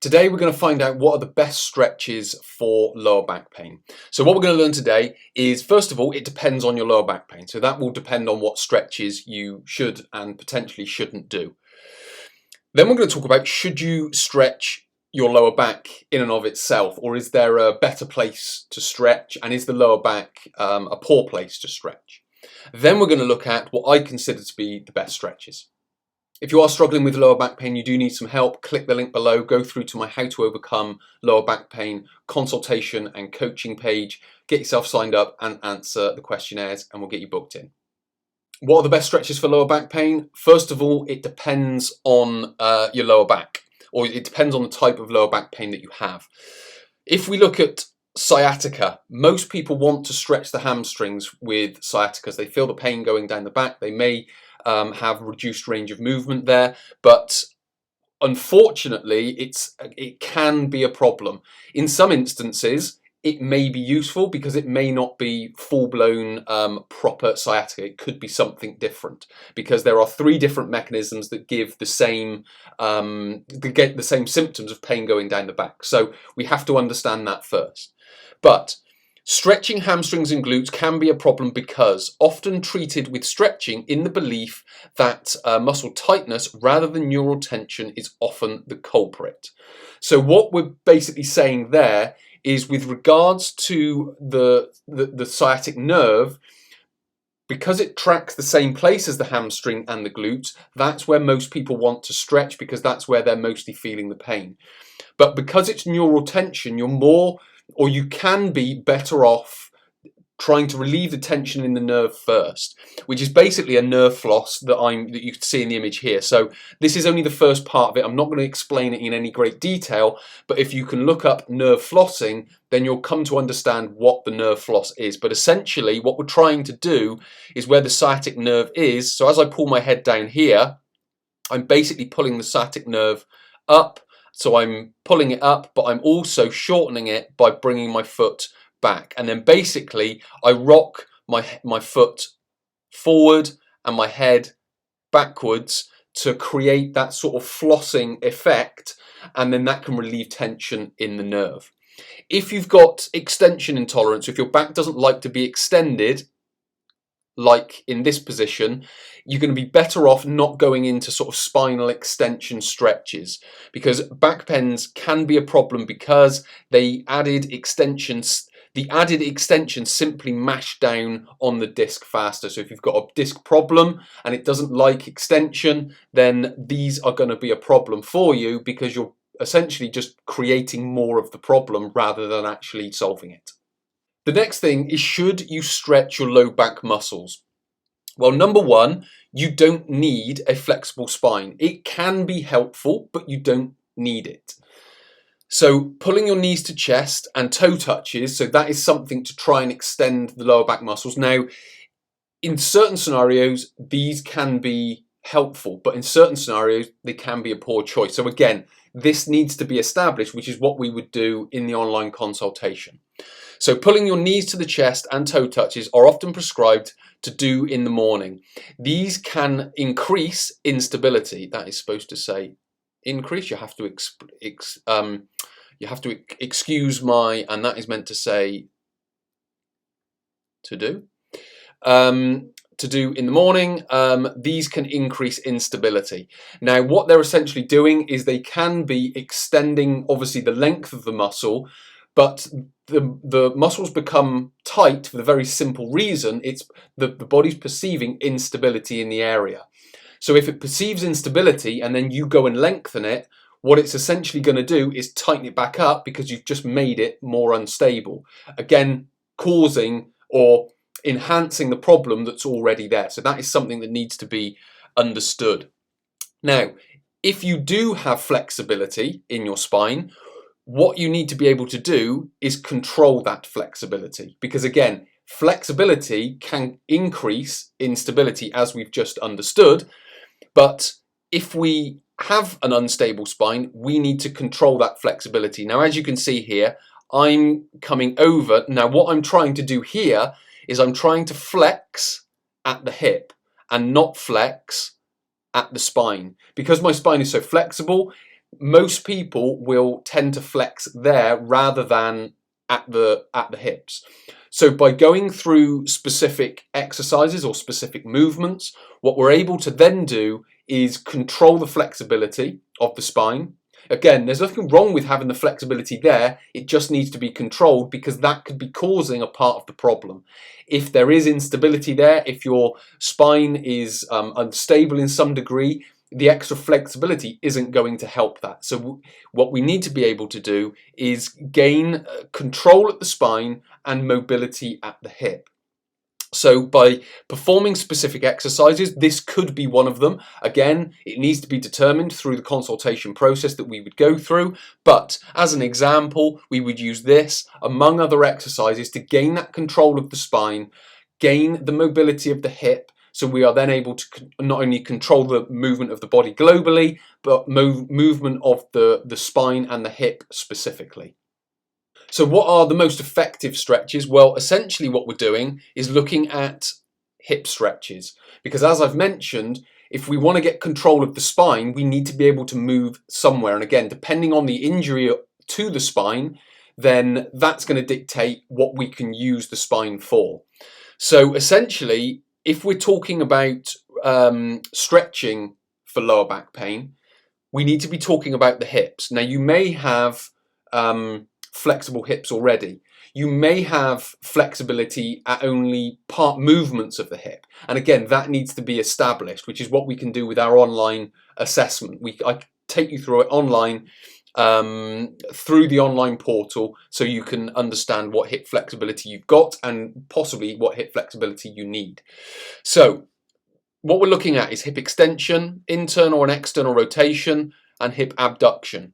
Today we're going to find out what are the best stretches for lower back pain. So what we're going to learn today is, first of all, it depends on your lower back pain. So that will depend on what stretches you should and potentially shouldn't do. Then we're going to talk about, should you stretch your lower back in and of itself, or is there a better place to stretch, and is the lower back a poor place to stretch? Then we're going to look at what I consider to be the best stretches. If you are struggling with lower back pain, you do need some help, click the link below, go through to my How to Overcome Lower Back Pain consultation and coaching page, get yourself signed up and answer the questionnaires, and we'll get you booked in. What are the best stretches for lower back pain? First of all, it depends on your lower back, or it depends on the type of lower back pain that you have. If we look at sciatica, most people want to stretch the hamstrings with sciaticas. They feel the pain going down the back. They may have reduced range of movement there, but unfortunately it can be a problem. In some instances it may be useful because it may not be full-blown proper sciatica. It could be something different, because there are three different mechanisms that give the same get the same symptoms of pain going down the back. So we have to understand that first. But stretching hamstrings and glutes can be a problem because often treated with stretching in the belief that muscle tightness rather than neural tension is often the culprit. So what we're basically saying there is, with regards to the sciatic nerve, because it tracks the same place as the hamstring and the glutes, that's where most people want to stretch, because that's where they're mostly feeling the pain. But because it's neural tension, you can be better off trying to relieve the tension in the nerve first, which is basically a nerve floss that you can see in the image here. So this is only the first part of it. I'm not going to explain it in any great detail, but if you can look up nerve flossing, then you'll come to understand what the nerve floss is. But essentially what we're trying to do is where the sciatic nerve is. So as I pull my head down here, I'm basically pulling the sciatic nerve up. So I'm pulling it up, but I'm also shortening it by bringing my foot back. And then basically I rock my foot forward and my head backwards to create that sort of flossing effect, and then that can relieve tension in the nerve. If you've got extension intolerance, if your back doesn't like to be extended, like in this position, you're going to be better off not going into sort of spinal extension stretches, because back pains can be a problem because the added extensions simply mash down on the disc faster. So if you've got a disc problem and it doesn't like extension, then these are going to be a problem for you, because you're essentially just creating more of the problem rather than actually solving it. The next thing is, should you stretch your low back muscles? Well, number one, you don't need a flexible spine. It can be helpful, but you don't need it. So pulling your knees to chest and toe touches, so that is something to try and extend the lower back muscles. Now, in certain scenarios, these can be helpful, but in certain scenarios, they can be a poor choice. So again, this needs to be established, which is what we would do in the online consultation. So pulling your knees to the chest and toe touches are often prescribed to do in the morning. These can increase instability. That is supposed to say increase. You have to excuse my, and that is meant to say to do. To do in the morning. These can increase instability. Now, what they're essentially doing is they can be extending, obviously, the length of the muscle, but the muscles become tight for the very simple reason it's the body's perceiving instability in the area. So if it perceives instability and then you go and lengthen it, what it's essentially going to do is tighten it back up, because you've just made it more unstable, again causing or enhancing the problem that's already there. So that is something that needs to be understood. Now, if you do have flexibility in your spine, what you need to be able to do is control that flexibility, because again, flexibility can increase instability, as we've just understood. But if we have an unstable spine, we need to control that flexibility. Now, as you can see here, I'm coming over. Now, what I'm trying to do here is I'm trying to flex at the hip and not flex at the spine. Because my spine is so flexible, most people will tend to flex there rather than at the hips. So by going through specific exercises or specific movements, what we're able to then do is control the flexibility of the spine. Again, there's nothing wrong with having the flexibility there, it just needs to be controlled, because that could be causing a part of the problem. If there is instability there, if your spine is unstable in some degree, the extra flexibility isn't going to help that. So what we need to be able to do is gain control at the spine and mobility at the hip. So by performing specific exercises, this could be one of them. Again, it needs to be determined through the consultation process that we would go through. But as an example, we would use this among other exercises to gain that control of the spine, gain the mobility of the hip. So we are then able to not only control the movement of the body globally, but movement of the spine and the hip specifically. So what are the most effective stretches? Well, essentially what we're doing is looking at hip stretches, because as I've mentioned, if we want to get control of the spine, we need to be able to move somewhere. And again, depending on the injury to the spine, then that's going to dictate what we can use the spine for. So essentially, if we're talking about stretching for lower back pain, we need to be talking about the hips. Now, you may have flexible hips already. You may have flexibility at only part movements of the hip. And again, that needs to be established, which is what we can do with our online assessment. I take you through it online, through the online portal, so you can understand what hip flexibility you've got and possibly what hip flexibility you need. So what we're looking at is hip extension, internal and external rotation, and hip abduction.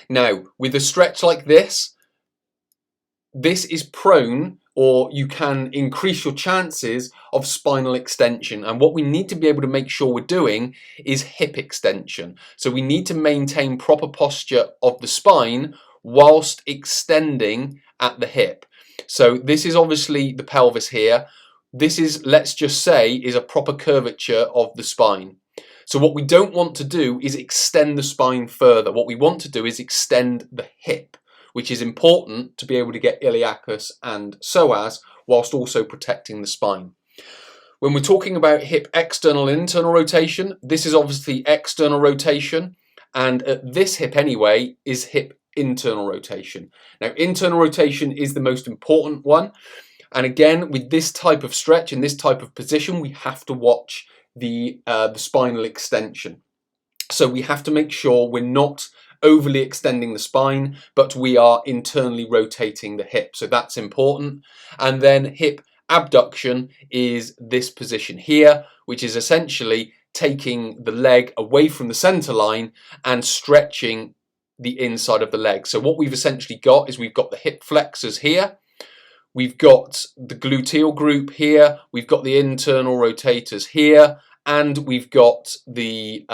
Now, with a stretch like this is prone, or you can increase your chances of spinal extension. And what we need to be able to make sure we're doing is hip extension. So we need to maintain proper posture of the spine whilst extending at the hip. So this is obviously the pelvis here. This is, let's just say, is a proper curvature of the spine. So what we don't want to do is extend the spine further. What we want to do is extend the hip, which is important to be able to get iliacus and psoas whilst also protecting the spine. When we're talking about hip external and internal rotation, this is obviously external rotation, and at this hip anyway is hip internal rotation. Now, internal rotation is the most important one, and again, with this type of stretch in this type of position, we have to watch the spinal extension. So we have to make sure we're not overly extending the spine, but we are internally rotating the hip. So that's important. And then hip abduction is this position here, which is essentially taking the leg away from the center line and stretching the inside of the leg. So what we've essentially got is we've got the hip flexors here, we've got the gluteal group here, we've got the internal rotators here, and we've got the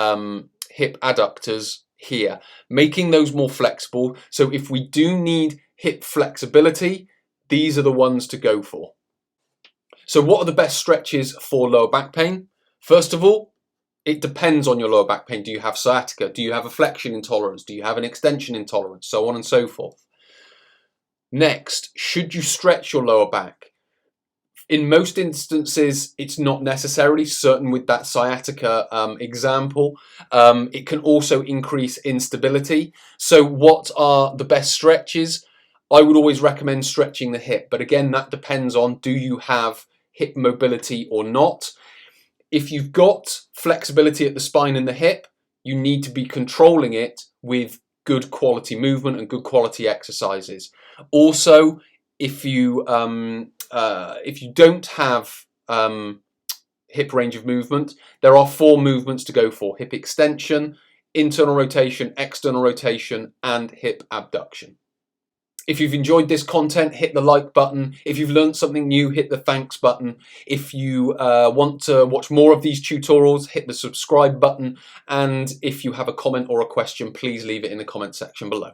hip adductors here, making those more flexible. So if we do need hip flexibility, these are the ones to go for. So what are the best stretches for lower back pain? First of all, it depends on your lower back pain. Do you have sciatica? Do you have a flexion intolerance? Do you have an extension intolerance? So on and so forth. Next, should you stretch your lower back? In most instances, it's not necessarily, certain with that sciatica example. It can also increase instability. So what are the best stretches? I would always recommend stretching the hip, but again, that depends on, do you have hip mobility or not? If you've got flexibility at the spine and the hip, you need to be controlling it with good quality movement and good quality exercises. Also, if you don't have hip range of movement, there are 4 movements to go for: hip extension, internal rotation, external rotation, and hip abduction. If you've enjoyed this content, hit the like button. If you've learned something new, hit the thanks button. If you want to watch more of these tutorials, hit the subscribe button. And if you have a comment or a question, please leave it in the comment section below.